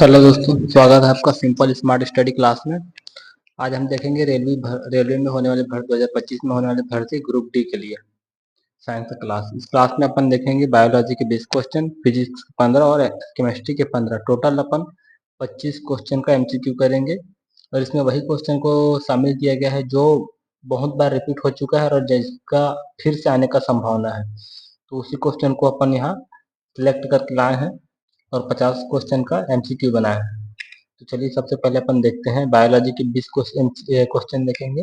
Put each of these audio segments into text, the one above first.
Hello दोस्तों, स्वागत है आपका सिंपल स्मार्ट स्टडी क्लास में। आज हम देखेंगे रेलवे में होने वाली भर्ती 2025 में होने वाली भर्ती ग्रुप डी के लिए साइंस का क्लास। इस क्लास में अपन देखेंगे बायोलॉजी के 20 क्वेश्चन, फिजिक्स के 15 और केमिस्ट्री के 15। टोटल अपन 25 क्वेश्चन का एमसीक्यू करेंगे और इसमें वही क्वेश्चन को शामिल किया गया है जो बहुत बार रिपीट हो चुका है और जिसका फिर से आने का संभावना है। तो उसी क्वेश्चन को अपन यहाँ सिलेक्ट करके लाए हैं और 50 क्वेश्चन का एमसीक्यू बनाया है। तो चलिए सबसे पहले अपन देखते हैं बायोलॉजी के 20 क्वेश्चन देखेंगे।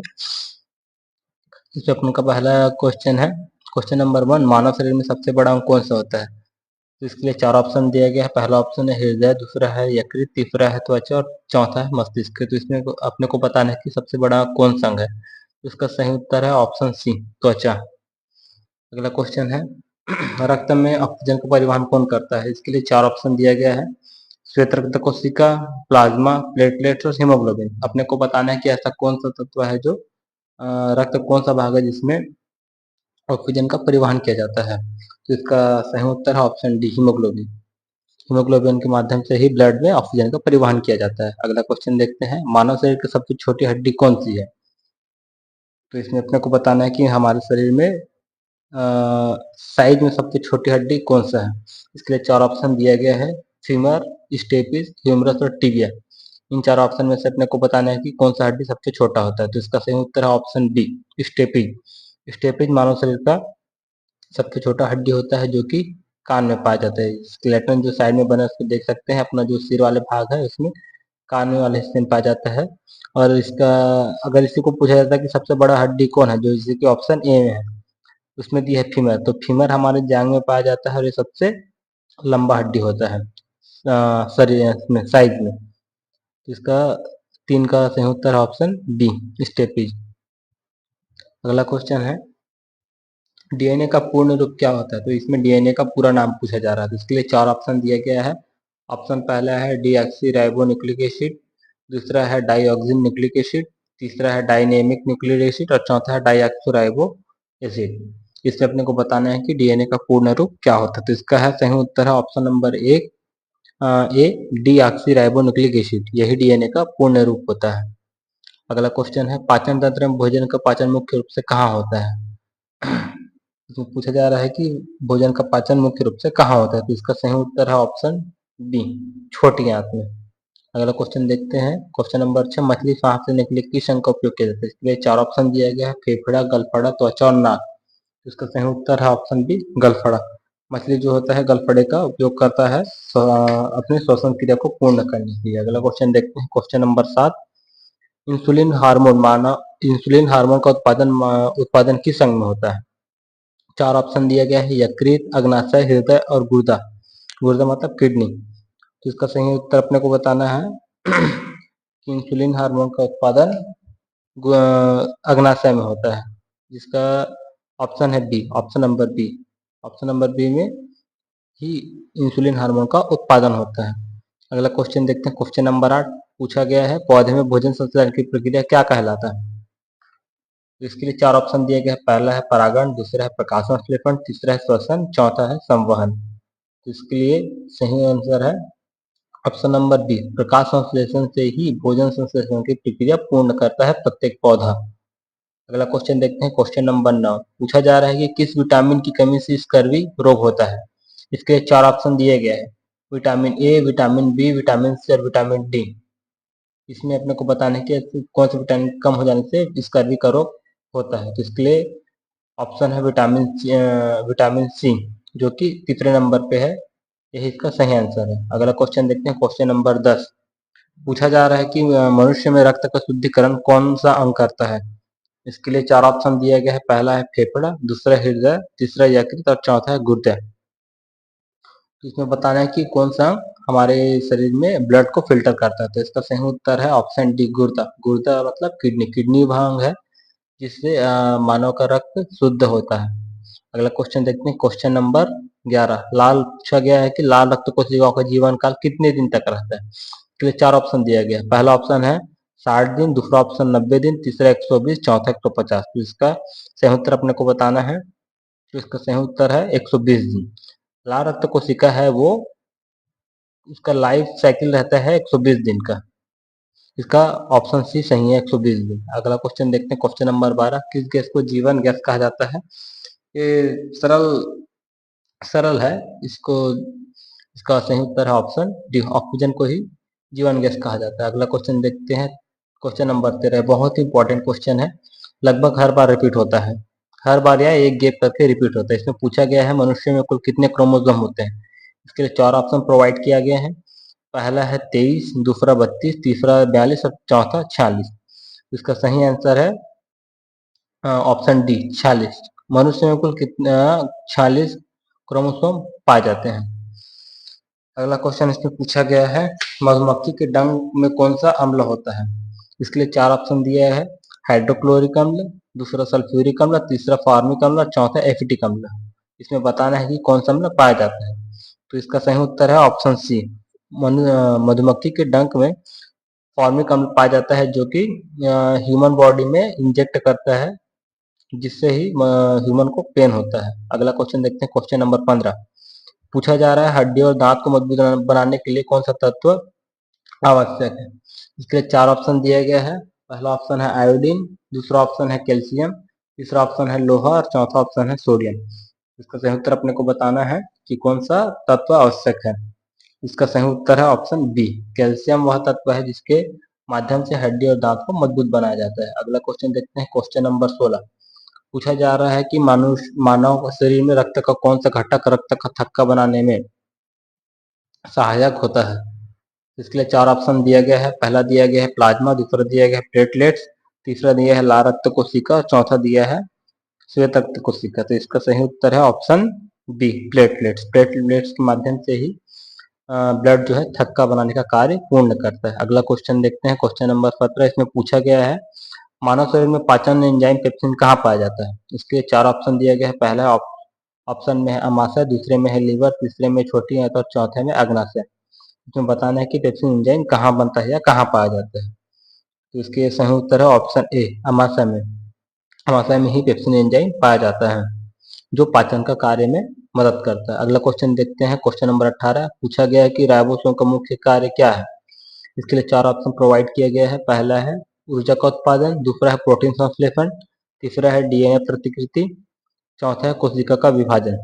इसमें अपन का पहला क्वेश्चन है, क्वेश्चन नंबर 1, मानव शरीर में सबसे बड़ा अंग कौन सा होता है? तो इसके लिए 4 ऑप्शन दिया गया है। पहला ऑप्शन है हृदय, दूसरा है यकृत, तीसरा है त्वचा और चौथा है मस्तिष्क। तो इसमें अपने को बताना है कि सबसे बड़ा अंग कौन सा अंग है। तो इसका सही उत्तर है ऑप्शन सी, त्वचा। अगला क्वेश्चन है रक्त में ऑक्सीजन का परिवहन कौन करता है? इसके लिए 4 ऑप्शन दिया गया है। श्वेत रक्त कोशिका, प्लाज्मा, प्लेटलेट्स और हीमोग्लोबिन। अपने को बताना है कि ऐसा कौन सा तत्व है जो रक्त कौन सा भाग है जिसमें ऑक्सीजन का परिवहन किया जाता है। तो इसका सही उत्तर है ऑप्शन डी, हीमोग्लोबिन। हीमोग्लोबिन के माध्यम से ही ब्लड में ऑक्सीजन का परिवहन किया जाता है। अगला क्वेश्चन देखते हैं, मानव शरीर की सबसे छोटी हड्डी कौन सी है? तो इसमें अपने को बताना है कि हमारे शरीर में साइज में सबसे छोटी हड्डी कौन सा है। इसके लिए 4 ऑप्शन दिया गया है, फीमर, स्टेपिस, ह्यूमरस और टिबिया। इन 4 ऑप्शन में से अपने को बताना है कि कौन सा हड्डी सबसे छोटा होता है। तो इसका सही उत्तर है ऑप्शन बी, स्टेपिज। स्टेपिज मानव शरीर का सबसे छोटा हड्डी होता है जो कि कान में पाया जाता है। स्केलेटन जो साइड में बना है उसको देख सकते हैं, अपना जो सिर वाले भाग है उसमें कान में वाले हिस्से में पाया जाता है। और इसका अगर इसी को पूछा जाता है कि सबसे बड़ा हड्डी कौन है, जो इसी की ऑप्शन ए में है, उसमें दी है फीमर। तो फीमर हमारे जांग में पाया जाता है और ये सबसे लंबा हड्डी होता है शरीर में, साइज में। तो इसका 3 का सही उत्तर है ऑप्शन बी, स्टेपीज। अगला क्वेश्चन है, डीएनए का पूर्ण रूप क्या होता है? तो इसमें डीएनए का पूरा नाम पूछा जा रहा है। तो इसके लिए 4 ऑप्शन दिया गया है। ऑप्शन पहला है डीऑक्सी राइबो न्यूक्लिक एसिड, दूसरा है डाईऑक्सिन न्यूक्लिक एसिड, तीसरा है डायनेमिक न्यूक्लिक एसिड और चौथा है डाईऑक्सो राइबो एसिड। इससे अपने को बताना है कि डीएनए का पूर्ण रूप क्या होता है। तो इसका है सही उत्तर है ऑप्शन नंबर एक, ए, डीऑक्सी राइबो न्यूक्लिक एसिड। यही डीएनए का पूर्ण रूप होता है। अगला क्वेश्चन है, पाचन तंत्र में भोजन का पाचन मुख्य रूप से कहाँ होता है? तो पूछा जा रहा है कि भोजन का पाचन मुख्य रूप से कहाँ होता है। तो इसका सही उत्तर है ऑप्शन बी, छोटी आंत में। अगला क्वेश्चन देखते हैं, क्वेश्चन नंबर 6, मछली सांस लेने के लिए किस अंग का उपयोग किया जाता है? इसके लिए 4 ऑप्शन दिया गया है, फेफड़ा, गलफड़ा, त्वचा और नाक। तो इसका सही उत्तर है ऑप्शन बी, गलफड़ा। मछली जो होता है गलफड़े का उपयोग करता है अपने श्वसन क्रिया को पूर्ण करने के लिए। अगला क्वेश्चन देखते हैं, क्वेश्चन नंबर 7, इंसुलिन हार्मोन का उत्पादन किस अंग में होता है? 4 ऑप्शन दिया गया है, यकृत, अग्नाशय, हृदय और गुर्दा। गुर्दा मतलब किडनी। तो इसका सही उत्तर अपने को बताना है कि इंसुलिन हार्मोन का उत्पादन अग्नाशय में होता है, जिसका ऑप्शन है b, option number b. Option number b में ही इंसुलिन हार्मोन का उत्पादन होता है। अगला क्वेश्चन देखते हैं, क्वेश्चन नंबर 8 पूछा गया है, पौधे में भोजन संश्लेषण की प्रक्रिया क्या कहलाता है? तो इसके लिए 4 ऑप्शन दिए गए हैं। पहला है परागण, दूसरा है प्रकाश संश्लेषण, तीसरा है श्वसन, चौथा है संवहन। तो इसके लिए सही आंसर है ऑप्शन नंबर बी, प्रकाश संश्लेषण से ही भोजन संश्लेषण की प्रक्रिया पूर्ण करता है प्रत्येक पौधा। अगला क्वेश्चन देखते हैं, क्वेश्चन नंबर 9 पूछा जा रहा है कि किस विटामिन की कमी से स्कर्वी रोग होता है? इसके 4 ऑप्शन दिए गए हैं, vitamin A, vitamin B, vitamin C और विटामिन डी। इसमें अपने को बताना है कि कौन सा विटामिन कम हो जाने से स्कर्वी का रोग होता है। तो इसके लिए ऑप्शन है विटामिन सी, जो कि तीसरे नंबर पे है। यही इसका सही आंसर है। अगला क्वेश्चन देखते हैं, क्वेश्चन नंबर 10 पूछा जा रहा है कि मनुष्य में रक्त का शुद्धिकरण कौन सा अंग करता है? इसके लिए 4 ऑप्शन दिया गया है। पहला है फेफड़ा, दूसरा हृदय, तीसरा यकृत और चौथा है गुर्दा। तो इसमें बताना है कि कौन सा अंग हमारे शरीर में ब्लड को फिल्टर करता है। तो इसका सही उत्तर है ऑप्शन डी, गुर्दा। गुर्दा मतलब किडनी। किडनी वह अंग है जिससे मानव का रक्त शुद्ध होता है। अगला क्वेश्चन देखते हैं, क्वेश्चन नंबर 11 लाल पूछा गया है कि लाल रक्त कोशिकाओं का जीवन काल कितने दिन तक रहता है? इसके लिए 4 ऑप्शन दिया गया है। पहला ऑप्शन है 60 दिन, दूसरा ऑप्शन 90 दिन, तीसरा 120, चौथा 150। तो इसका सही उत्तर अपने को बताना है। तो इसका सही उत्तर है 120 दिन। लाल रक्त कोशिका है वो इसका लाइफ साइकिल रहता है 120 दिन का। इसका ऑप्शन सी सही है, 120 दिन। अगला क्वेश्चन देखते हैं, क्वेश्चन नंबर 12। किस गैस को जीवन गैस कहा जाता है? ये सरल सरल है। इसको इसका सही उत्तर है ऑप्शन डी, ऑक्सीजन को ही जीवन गैस कहा जाता है। अगला क्वेश्चन देखते हैं, क्वेश्चन नंबर 13। बहुत ही इंपॉर्टेंट क्वेश्चन है, लगभग हर बार रिपीट होता है, हर बार या एक गैप करके रिपीट होता है। इसमें पूछा गया है मनुष्य में कुल कितने क्रोमोसोम होते हैं। इसके लिए चार ऑप्शन प्रोवाइड किया गया है। पहला है 23, दूसरा 32, तीसरा 42 और चौथा 46। इसका सही आंसर है ऑप्शन डी, 46। मनुष्य में कुल कितने 46 क्रोमोसोम पाए जाते हैं। अगला क्वेश्चन इसमें पूछा गया है, मधुमक्खी के डंक में कौन सा अम्ल होता है? इसके लिए चार ऑप्शन दिया है। हाइड्रोक्लोरिक अम्ल, दूसरा सल्फ्यूरिक अम्ल, तीसरा फार्मिक अम्ल और चौथा एसिटिक अम्ल। इसमें बताना है कि कौन सा अम्ल पाया जाता है। तो इसका सही उत्तर है ऑप्शन सी, मधुमक्खी के डंक में फॉर्मिक अम्ल पाया जाता है, जो कि ह्यूमन बॉडी में इंजेक्ट करता है, जिससे ही ह्यूमन को पेन होता है। अगला क्वेश्चन देखते हैं, क्वेश्चन नंबर 15। पूछा जा रहा है हड्डी और दांत को मजबूत बनाने के लिए कौन सा तत्व आवश्यक है? इसके लिए चार ऑप्शन दिया गया है। पहला ऑप्शन है आयोडीन, दूसरा ऑप्शन है कैल्शियम, तीसरा ऑप्शन है लोहा और चौथा ऑप्शन है सोडियम। इसका सही उत्तर अपने को बताना है कि कौन सा तत्व आवश्यक है। इसका सही उत्तर है ऑप्शन बी, कैल्शियम वह तत्व है जिसके माध्यम से हड्डी और दांत को मजबूत बनाया जाता है। अगला क्वेश्चन देखते हैं, क्वेश्चन नंबर 16। पूछा जा रहा है कि मानव शरीर में रक्त का कौन सा घटक रक्त का थक्का बनाने में सहायक होता है? इसके लिए चार ऑप्शन दिया गया है। पहला दिया गया है प्लाज्मा, दूसरा दिया गया है प्लेटलेट्स, तीसरा दिया है लाल रक्त कोशिका और चौथा दिया है श्वेत रक्त कोशिका। तो इसका सही उत्तर है ऑप्शन बी, प्लेटलेट्स। प्लेटलेट्स के माध्यम से ही ब्लड जो है थक्का बनाने का कार्य पूर्ण करता है। अगला क्वेश्चन देखते हैं, क्वेश्चन नंबर 17। इसमें पूछा गया है मानव शरीर में पाचन एंजाइम पेप्सिन कहाँ पाया जाता है? इसके लिए चार ऑप्शन दिया गया है। पहला ऑप्शन में है अमाशय, दूसरे में है लीवर, तीसरे में छोटी आंत और चौथे में अग्नाशय। इसमें बताना है कि पेप्सिन एंजाइम कहाँ बनता है या कहाँ पाया जाता है। तो इसके सही उत्तर है ऑप्शन ए, अमाशय में। अमाशय में ही पेप्सिन एंजाइम पाया जाता है, जो पाचन का कार्य में मदद करता है। अगला क्वेश्चन देखते हैं, क्वेश्चन नंबर 18। पूछा गया है कि राइबोसोम का मुख्य कार्य क्या है? इसके लिए चार ऑप्शन प्रोवाइड किया गया है। पहला है ऊर्जा का उत्पादन, दूसरा है प्रोटीन संश्लेषण, तीसरा है डीएनए प्रतिकृति, चौथा है कोशिका का विभाजन।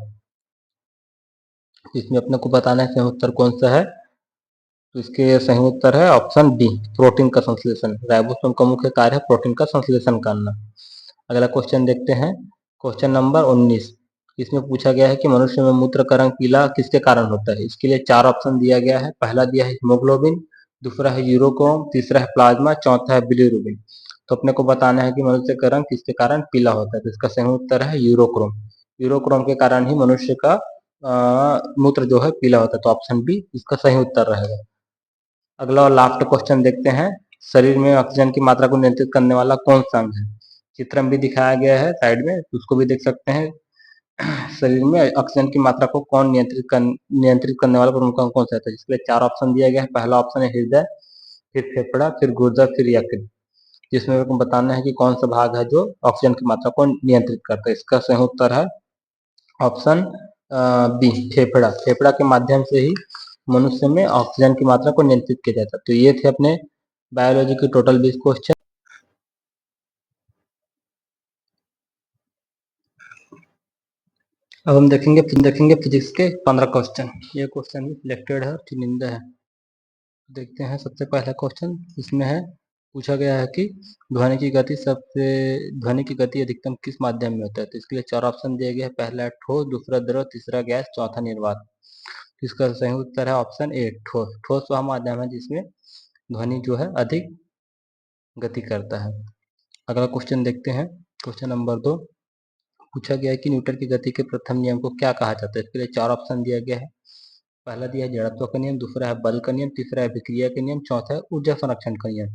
इसमें अपने को बताना है सही उत्तर कौन सा है। तो इसके सही उत्तर है ऑप्शन बी, प्रोटीन का संश्लेषण। राइबोसोम का मुख्य कार्य है प्रोटीन का संश्लेषण करना। अगला क्वेश्चन देखते हैं, क्वेश्चन नंबर 19। इसमें पूछा गया है कि मनुष्य में मूत्र का रंग पीला किसके कारण होता है? इसके लिए चार ऑप्शन दिया गया है। पहला दिया है हीमोग्लोबिन, दूसरा है यूरोक्रोम, तीसरा है प्लाज्मा, चौथा है बिलीरुबिन। तो अपने को बताना है कि मनुष्य का रंग किसके कारण पीला होता है। तो इसका सही उत्तर है यूरोक्रोम। यूरोक्रोम के कारण ही मनुष्य का मूत्र जो है पीला होता है। तो ऑप्शन बी इसका सही उत्तर रहेगा। अगला और लास्ट क्वेश्चन देखते हैं, शरीर में ऑक्सीजन की मात्रा को नियंत्रित करने वाला कौन सा अंग है? चित्र में भी दिखाया गया है साइड में, उसको भी देख सकते हैं। शरीर में ऑक्सीजन की मात्रा को कौन नियंत्रित करने वाला प्रमुख अंग कौन सा है? इसके लिए चार ऑप्शन दिया गया है। पहला ऑप्शन है हृदय, फिर फेफड़ा, फिर गुर्दा, फिर यकृत। जिसमें आपको बताना है कि कौन सा भाग है जो ऑक्सीजन की मात्रा को नियंत्रित करता है। इसका सही उत्तर है ऑप्शन बी, फेफड़ा। फेफड़ा के माध्यम से ही मनुष्य में ऑक्सीजन की मात्रा को नियंत्रित किया जाता है। तो ये थे अपने बायोलॉजी के टोटल 20 क्वेश्चन। अब हम देखेंगे फिजिक्स के 15 क्वेश्चन। ये क्वेश्चन भी सिलेक्टेड है और चुनिंदा है। देखते हैं सबसे पहला क्वेश्चन। इसमें है पूछा गया है कि ध्वनि की गति अधिकतम किस माध्यम में होता है? तो इसके लिए चार ऑप्शन दिए गए हैं। पहला है ठोस, दूसरा द्रव, तीसरा गैस, चौथा निर्वात। इसका सही उत्तर है ऑप्शन ए, ठोस। ठोस वह माध्यम है जिसमें ध्वनि जो है अधिक गति करता है। अगला क्वेश्चन देखते हैं, क्वेश्चन नंबर 2। पूछा गया है कि न्यूटन की गति के प्रथम नियम को क्या कहा जाता है? इसके लिए चार ऑप्शन दिया गया है। पहला दिया है जड़त्व का नियम, दूसरा है बल का नियम, तीसरा है विक्रिया का नियम, चौथा है ऊर्जा संरक्षण का नियम।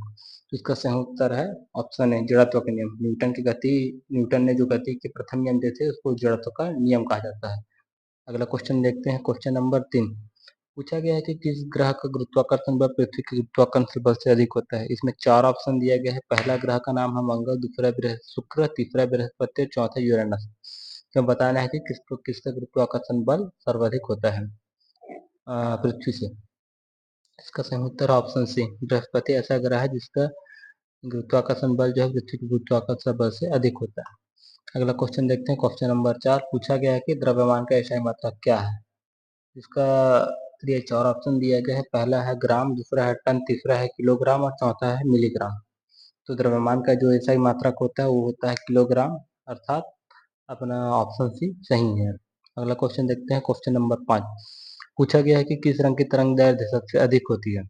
तो इसका सही उत्तर है ऑप्शन है जड़त्व का नियम। न्यूटन ने जो गति के प्रथम नियम दिए थे उसको जड़त्व का नियम कहा जाता है। अगला क्वेश्चन देखते हैं, क्वेश्चन नंबर 3। पूछा गया है कि किस ग्रह का गुरुत्वाकर्षण बल पृथ्वी के गुरुत्वाकर्षण बल से अधिक होता है? इसमें चार ऑप्शन दिया गया है। पहला ग्रह का नाम है मंगल, दूसरा शुक्र, तीसरा बृहस्पति, चौथा यूरेनस। तो बताना है कि किसका गुरुत्वाकर्षण बल सर्वाधिक होता है पृथ्वी से। इसका सही उत्तर है ऑप्शन सी, बृहस्पति ऐसा ग्रह है जिसका गुरुत्वाकर्षण बल जो है पृथ्वी के गुरुत्वाकर्षण बल से अधिक होता है। अगला क्वेश्चन देखते हैं, क्वेश्चन नंबर 4 पूछा गया है कि द्रव्यमान का एसआई मात्रक क्या है। इसका लिए 4 ऑप्शन दिया गया है। पहला है ग्राम, दूसरा है टन, तीसरा है किलोग्राम और चौथा है मिलीग्राम। तो द्रव्यमान का जो एसआई मात्रक होता है वो होता है किलोग्राम, अर्थात अपना ऑप्शन सी सही है। अगला क्वेश्चन देखते हैं, क्वेश्चन नंबर 5 पूछा गया है कि किस रंग की तरंग दैर्ध्य सबसे अधिक होती है।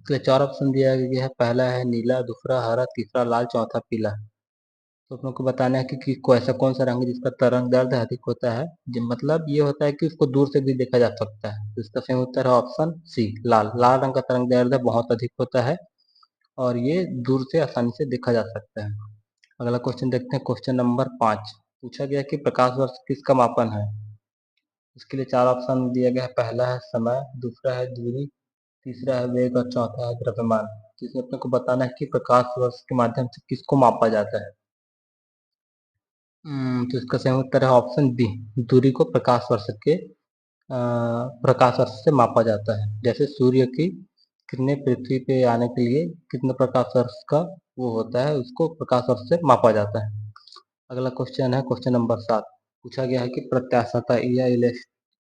इसलिए 4 ऑप्शन दिया गया है। पहला है नीला, दूसरा हरा, तीसरा लाल, चौथा पीला। तो अपने को बताना है कि ऐसा कौन सा रंग है जिसका तरंग दैर्ध्य अधिक होता है। मतलब ये होता है कि उसको दूर से भी देखा जा सकता है। तो इसका सही उत्तर है ऑप्शन सी, लाल। लाल रंग का तरंग दैर्ध्य बहुत अधिक होता है और ये दूर से आसानी से देखा जा सकता है। अगला क्वेश्चन देखते हैं, क्वेश्चन नंबर 5 पूछा गया कि प्रकाश वर्ष किसका मापन है। इसके लिए 4 ऑप्शन दिया गया है। पहला है समय, दूसरा है दूरी, तीसरा है वेग और चौथा है द्रव्यमान। तो इसमें अपने को बताना है कि प्रकाश वर्ष के माध्यम से किसको मापा जाता है। तो इसका सही उत्तर है ऑप्शन बी, दूरी को प्रकाश वर्ष से मापा जाता है। जैसे सूर्य की किरणें पृथ्वी पे आने के लिए कितने प्रकाश वर्ष का वो होता है, उसको प्रकाश वर्ष से मापा जाता है। अगला क्वेश्चन है, क्वेश्चन नंबर 7 पूछा गया है कि प्रत्यास्थता या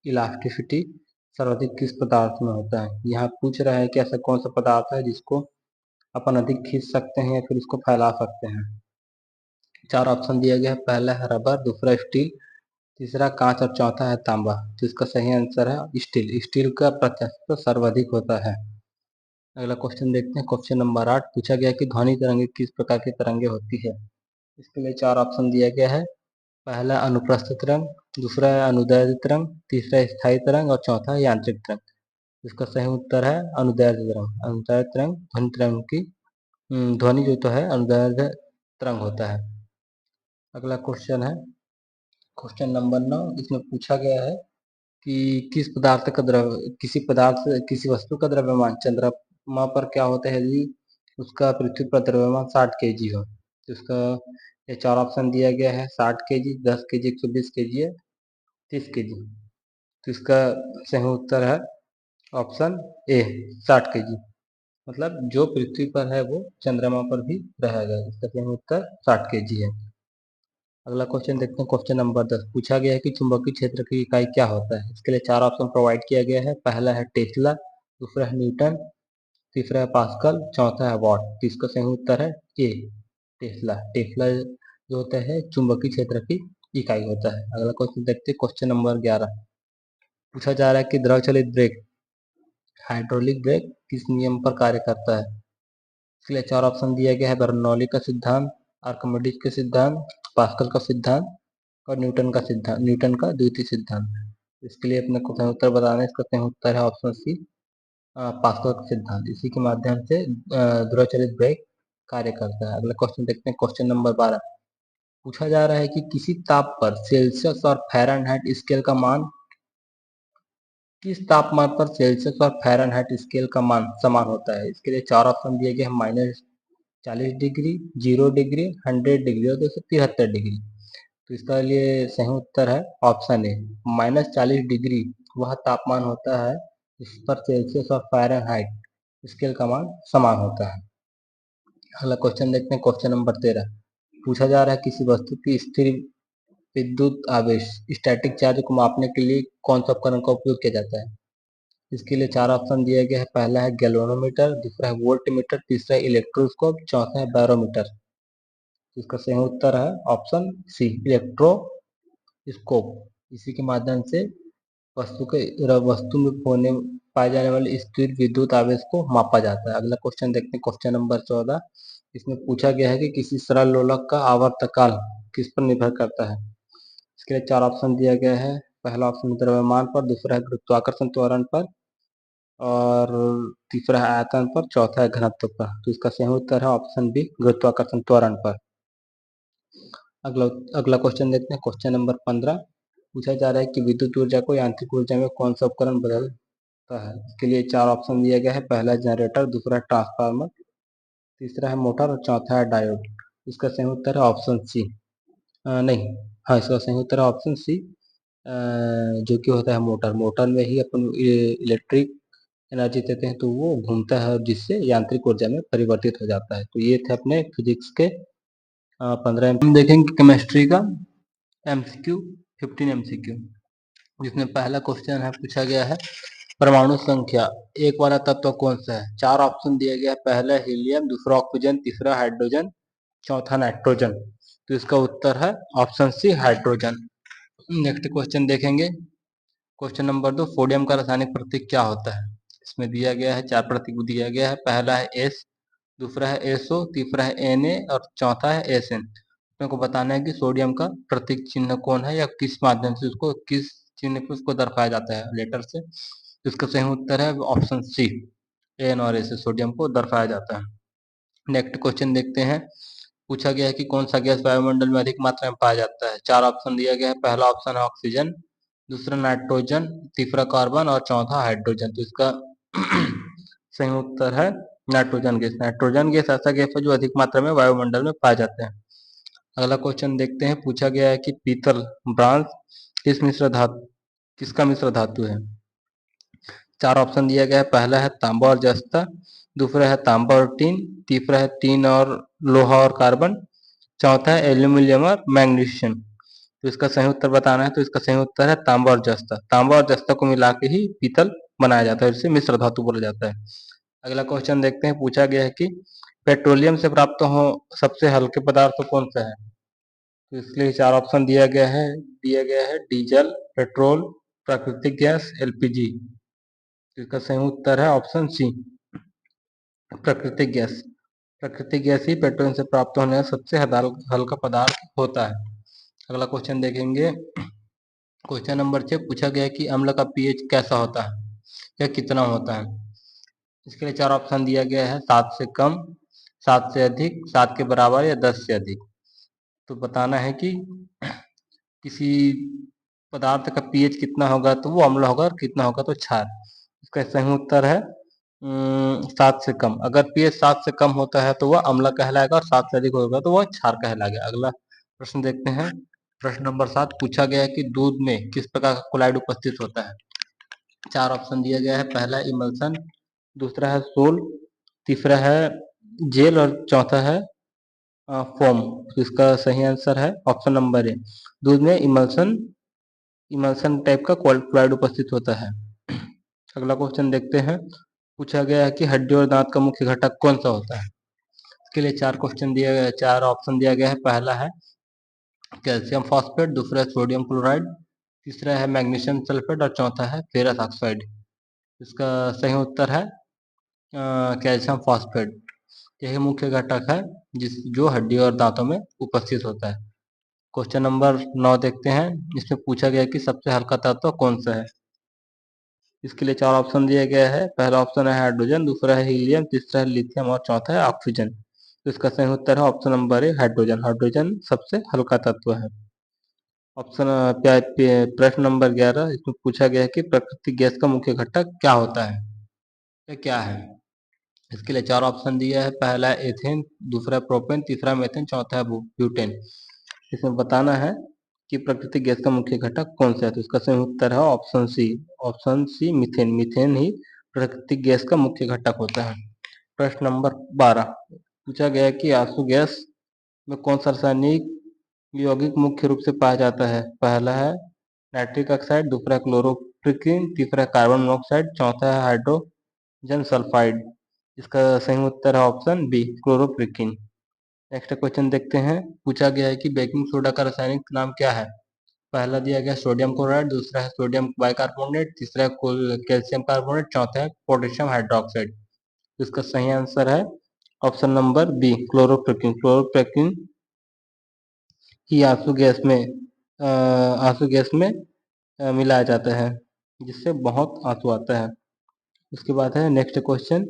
इलास्टिसिटी सर्वाधिक किस पदार्थ में होता है। यहाँ पूछ रहा है कि ऐसा कौन सा पदार्थ है जिसको अपन अधिक खींच सकते हैं या फिर उसको फैला सकते हैं। 4 ऑप्शन दिया गया है। पहला है रबर, दूसरा स्टील, तीसरा कांच और चौथा है तांबा। तो इसका सही आंसर है स्टील। स्टील का प्रत्यास्थता सर्वाधिक होता है। अगला क्वेश्चन देखते हैं, क्वेश्चन नंबर 8 पूछा गया कि ध्वनि तरंगे किस प्रकार की तरंगे होती है। इसके लिए 4 ऑप्शन दिया गया है। पहला अनुप्रस्थ तरंग, दूसरा है अनुदैर्ध्य तरंग, तीसरा स्थायी तरंग और चौथा है यांत्रिक तरंग। इसका सही उत्तर है अनुदैर्ध्य तरंग। अनुदैर्ध्य तरंग ध्वनि तरंग की ध्वनि जो तो है अनुदैर्ध्य तरंग होता है। अगला क्वेश्चन है, क्वेश्चन नंबर 9 इसमें पूछा गया है कि किसी पदार्थ किसी वस्तु का द्रव्यमान चंद्रमा पर क्या होता है यदि उसका पृथ्वी पर द्रव्यमान 60 kg हो। तो इसका ये 4 ऑप्शन दिया गया है। 60 kg, 10 kg, 120 kg है, 30 kg। तो इसका सही उत्तर है ऑप्शन ए, 60 kg। मतलब जो पृथ्वी पर है वो चंद्रमा पर भी रहेगा। इसका सही उत्तर 60 kg है। अगला क्वेश्चन देखते हैं, क्वेश्चन नंबर 10 पूछा गया है कि चुंबकीय क्षेत्र की इकाई क्या होता है। इसके लिए 4 ऑप्शन प्रोवाइड किया गया है। पहला है टेस्ला, दूसरा है न्यूटन, तीसरा है पास्कल, चौथा है वॉट। तो इसका सही उत्तर है ए, टेस्ला। टेस्ला जो होता है चुंबकीय क्षेत्र की इकाई होता है। अगला क्वेश्चन देखते हैं, क्वेश्चन नंबर 11 पूछा जा रहा है कि द्रव चलित ब्रेक हाइड्रोलिक ब्रेक किस नियम पर कार्य करता है। इसके लिए 4 ऑप्शन दिया गया है। बर्नौली का सिद्धांत, आर्किमिडीज के सिद्धांत, पास्कल का सिद्धांत और न्यूटन का द्वितीय सिद्धांत। इसके लिए अपने को सही उत्तर बताना है। इसका सही उत्तर है ऑप्शन सी, पास्कल का सिद्धांत। इसी के माध्यम से ध्रुव चलित ब्रेक कार्य करता है। अगला क्वेश्चन देखते हैं, क्वेश्चन नंबर 12 पूछा जा रहा है कि किसी ताप पर सेल्सियस और फ़ारेनहाइट स्केल का मान किस तापमान पर सेल्सियस और फ़ारेनहाइट स्केल का मान समान होता है। इसके लिए 4 ऑप्शन दिए गए हैं। -40 डिग्री, 0 डिग्री, 100 डिग्री और 273 डिग्री। तो इसका लिए सही उत्तर है ऑप्शन ए, -40 डिग्री वह तापमान होता है जिस पर सेल्सियस और फ़ारेनहाइट स्केल का मान समान होता है। अगला क्वेश्चन देखते हैं, क्वेश्चन नंबर 13 पूछा जा रहा है किसी वस्तु की स्थिर विद्युत आवेश स्टैटिक चार्ज को मापने के लिए कौन सा उपकरण का उपयोग किया जाता है। इसके लिए 4 ऑप्शन दिया गया है। पहला है गैल्वेनोमीटर, दूसरा है वोल्टमीटर, तीसरा है इलेक्ट्रोस्कोप, चौथा है बैरोमीटर। इसका सही उत्तर है ऑप्शन सी, इलेक्ट्रोस्कोप। इसी के माध्यम से वस्तु में होने पाए जाने वाले स्थिर विद्युत आवेश को मापा जाता है। अगला क्वेश्चन देखते हैं, क्वेश्चन नंबर 14 इसमें पूछा गया है कि किसी सरल लोलक का आवर्तकाल किस पर निर्भर करता है। इसके लिए 4 ऑप्शन दिया गया है। पहला ऑप्शन द्रव्यमान पर, दूसरा है गुरुत्वाकर्षण त्वरण पर और तीसरा है आयतन पर, चौथा है घनत्व पर। तो इसका सही उत्तर है ऑप्शन बी, गुरुत्वाकर्षण त्वरण पर। अगला अगला क्वेश्चन देखते हैं, क्वेश्चन नंबर 15 पूछा जा रहा है कि विद्युत ऊर्जा को यांत्रिक ऊर्जा में कौन सा उपकरण बदलता है। इसके लिए 4 ऑप्शन दिया गया है। पहला है जनरेटर, दूसरा है ट्रांसफार्मर, तीसरा है मोटर और चौथा है डायोड। इसका सही उत्तर है ऑप्शन सी, नहीं, हाँ, इसका सही उत्तर है ऑप्शन सी, जो कि होता है मोटर। मोटर में ही अपन इलेक्ट्रिक एनर्जी देते हैं तो वो घूमता है और जिससे यांत्रिक ऊर्जा में परिवर्तित हो जाता है। तो ये थे अपने फिजिक्स के 15 हम देखेंगे केमिस्ट्री का एमसीक्यू 15 एमसीक्यू, जिसमें पहला क्वेश्चन है पूछा गया है परमाणु संख्या एक वाला तत्व कौन सा है। चार ऑप्शन दिया गया है, पहला हीलियम, दूसरा ऑक्सीजन, तीसरा हाइड्रोजन, चौथा नाइट्रोजन। तो इसका उत्तर है option C hydrogen. Next question देखेंगे, क्वेश्चन नंबर 2, सोडियम का रासायनिक प्रतीक क्या होता है। इसमें दिया गया है, चार प्रतीक दिया गया है, पहला है एस, दूसरा है एसओ, तीसरा है एन ए और चौथा है एस एन। अपने को बताना है कि सोडियम का प्रतीक चिन्ह कौन है या किस माध्यम से उसको, किस चिन्ह पे उसको दर्शाया जाता है लेटर से। तो इसका सही उत्तर है ऑप्शन सी, एन और ए से सोडियम को दर्शाया जाता है। नेक्स्ट क्वेश्चन देखते हैं, पूछा गया है कि कौन सा गैस वायुमंडल में अधिक मात्रा में पाया जाता है। चार ऑप्शन दिया गया है, पहला ऑप्शन है ऑक्सीजन, दूसरा नाइट्रोजन, तीसरा कार्बन और चौथा हाइड्रोजन। तो इसका सही उत्तर है नाइट्रोजन गैस। नाइट्रोजन गैस ऐसा गैस है जो अधिक मात्रा में वायुमंडल में पाए जाते हैं। अगला क्वेश्चन देखते हैं, पूछा गया है कि पीतल ब्रांज किस मिश्र धातु, किसका मिश्र धातु है। चार ऑप्शन दिया गया है, पहला है तांबा और जस्ता, दूसरा है तांबा और टीन, तीसरा है टीन और लोहा और कार्बन, चौथा है एल्यूमिनियम और मैग्नीशियम। तो इसका सही उत्तर बताना है, तो इसका सही उत्तर है तांबा और जस्ता। तांबा और जस्ता को मिला के ही पीतल बनाया जाता है, इसे मिश्र धातु बोला जाता है। अगला क्वेश्चन देखते हैं, पूछा गया है कि पेट्रोलियम से प्राप्त हो सबसे हल्के पदार्थ कौन सा है। तो इसलिए चार ऑप्शन दिया गया है डीजल, पेट्रोल, प्राकृतिक गैस, एलपीजी। तो इसका सही उत्तर है ऑप्शन सी, प्राकृतिक गैस। प्राकृतिक गैस ही पेट्रोलियम से प्राप्त होने वाला सबसे हल्का पदार्थ होता है। अगला क्वेश्चन देखेंगे, क्वेश्चन नंबर 6 पूछा गया है कि अम्ल का पीएच कैसा होता है या कितना होता है। इसके लिए चार ऑप्शन दिया गया है, 7 से कम, 7 से अधिक, 7 के बराबर या 10 से अधिक। तो बताना है कि किसी पदार्थ का पीएच कितना होगा तो वो अम्ल होगा और कितना होगा तो क्षार। इसका सही उत्तर है 7 से कम। अगर पीएच 7 से कम होता है तो वह अम्ल कहलाएगा और 7 से अधिक होगा तो वह क्षार कहलाएगा। अगला प्रश्न देखते हैं, प्रश्न नंबर 7 पूछा गया है कि दूध में किस प्रकार का कोलाइड उपस्थित होता है। चार ऑप्शन दिया गया है, पहला इमल्सन, दूसरा है सोल, तीसरा है जेल और चौथा है फोम। तो इसका सही आंसर है ऑप्शन नंबर ए, दूध में इमल्सन इमल्सन टाइप का क्लोराइड उपस्थित होता है। अगला क्वेश्चन देखते हैं, पूछा गया है कि हड्डी और दांत का मुख्य घटक कौन सा होता है। इसके लिए चार ऑप्शन दिया गया है, पहला है कैल्शियम फॉस्फेट, दूसरा है सोडियम क्लोराइड, तीसरा है मैग्नीशियम सल्फेट और चौथा है फेरस ऑक्साइड। इसका सही उत्तर है कैल्शियम फॉस्फेट। यही मुख्य घटक है जो हड्डी और दांतों में उपस्थित होता है। क्वेश्चन नंबर 9 देखते हैं, इसमें पूछा गया है कि सबसे हल्का तत्व कौन सा है। इसके लिए चार ऑप्शन दिया गया है, पहला ऑप्शन है हाइड्रोजन, दूसरा है हीलियम, तीसरा है लिथियम और चौथा है ऑक्सीजन। तो इसका सही उत्तर है option number A hydrogen. Hydrogen सबसे हल्का तत्व है। ऑप्शन प्रश्न नंबर 11, इसमें पूछा गया है कि प्राकृतिक गैस का मुख्य घटक क्या होता है या क्या है। इसके लिए चार ऑप्शन दिया है, पहला है एथेन, दूसरा प्रोपेन, तीसरा मेथेन, चौथा है ब्यूटेन। इसमें बताना है कि प्राकृतिक गैस का मुख्य घटक कौन सा है। तो इसका सही उत्तर है ऑप्शन सी मीथेन। मीथेन ही प्राकृतिक गैस का मुख्य घटक होता है। प्रश्न नंबर 12 पूछा गया है कि आंसू गैस में कौन सा रासायनिक यौगिक मुख्य रूप से पाया जाता है। पहला है नाइट्रिक ऑक्साइड, दूसरा क्लोरोप्रिकीन, तीसरा कार्बन मोनोऑक्साइड, चौथा है हाइड्रोजन सल्फाइड। इसका सही उत्तर है ऑप्शन बी क्लोरोप्रिकीन। नेक्स्ट क्वेश्चन देखते हैं, पूछा गया है कि बेकिंग सोडा का रासायनिक नाम क्या है। पहला दिया गया सोडियम क्लोराइड, दूसरा है सोडियम बाइकार्बोनेट, तीसरा है कैल्शियम कार्बोनेट, चौथा है पोटेशियम हाइड्रोक्साइड। इसका सही आंसर है ऑप्शन नंबर बी क्लोरोप्रिकीन। क्लोरोप्रिकीन ही आंसू गैस में मिलाया जाता है, जिससे बहुत आंसू आता है। उसके बाद है next question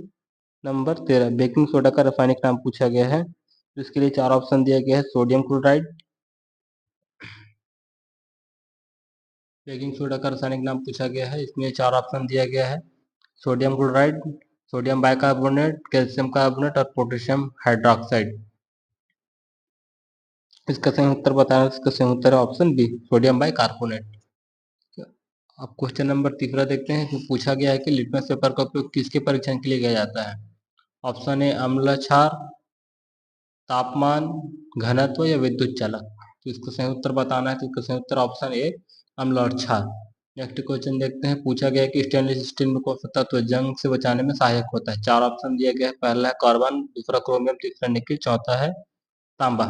number 13, baking soda का रासायनिक नाम पूछा गया है। तो इसके लिए चार ऑप्शन दिया गया है, सोडियम क्लोराइड, बेकिंग सोडा का रासायनिक नाम पूछा गया है, इसमें चार ऑप्शन दिया गया है, sodium chloride, sodium bicarbonate, calcium carbonate और पोटेशियम हाइड्रोक्साइड। इसका सही उत्तर बताना, इसका सही उत्तर है ऑप्शन बी सोडियम बाइकार्बोनेट। अब क्वेश्चन नंबर तीसरा देखते हैं कि पूछा गया है कि लिटमस पेपर का उपयोग किसके परीक्षण के लिए किया जाता है। ऑप्शन ए अम्ल क्षार, तापमान, घनत्व या विद्युत चालक। तो इसको सही उत्तर बताना है, तो इसका सही उत्तर ऑप्शन ए अम्ल और क्षार। नेक्स्ट क्वेश्चन देखते हैं, पूछा गया है कि स्टेनलेस स्टील में कौन सा तत्व जंग से बचाने में सहायक होता है। चार ऑप्शन दिया गया है, पहला है कार्बन, दूसरा क्रोमियम, तीसरा निकिल, चौथा है तांबा।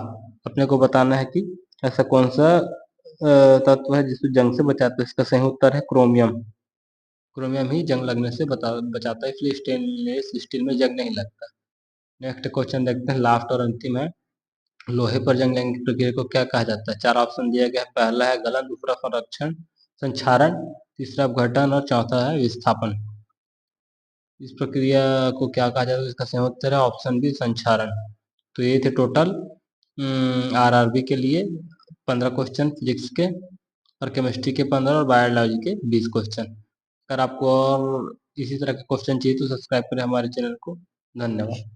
अपने को बताना है कि ऐसा कौन सा तत्व है जिसको जंग से बचाता है। इसका सही उत्तर है क्रोमियम। क्रोमियम ही जंग लगने से बचाता है, इसलिए स्टेनलेस स्टील में जंग नहीं लगता। नेक्स्ट क्वेश्चन देखते हैं, लास्ट और अंतिम है, लोहे पर जंग लगने की प्रक्रिया को क्या कहा जाता है। चार ऑप्शन दिया गया है, पहला है गलन, दूसरा संरक्षण संक्षारण, तीसरा अपघटन और चौथा है विस्थापन। इस प्रक्रिया को क्या कहा जाता है, इसका सही उत्तर है ऑप्शन बी संक्षारण। तो ये थे टोटल आरआरबी के लिए 15 क्वेश्चन फिजिक्स के, और केमिस्ट्री के 15 और बायोलॉजी के 20 क्वेश्चन। अगर आपको और इसी तरह के क्वेश्चन चाहिए तो सब्सक्राइब करें हमारे चैनल को। धन्यवाद।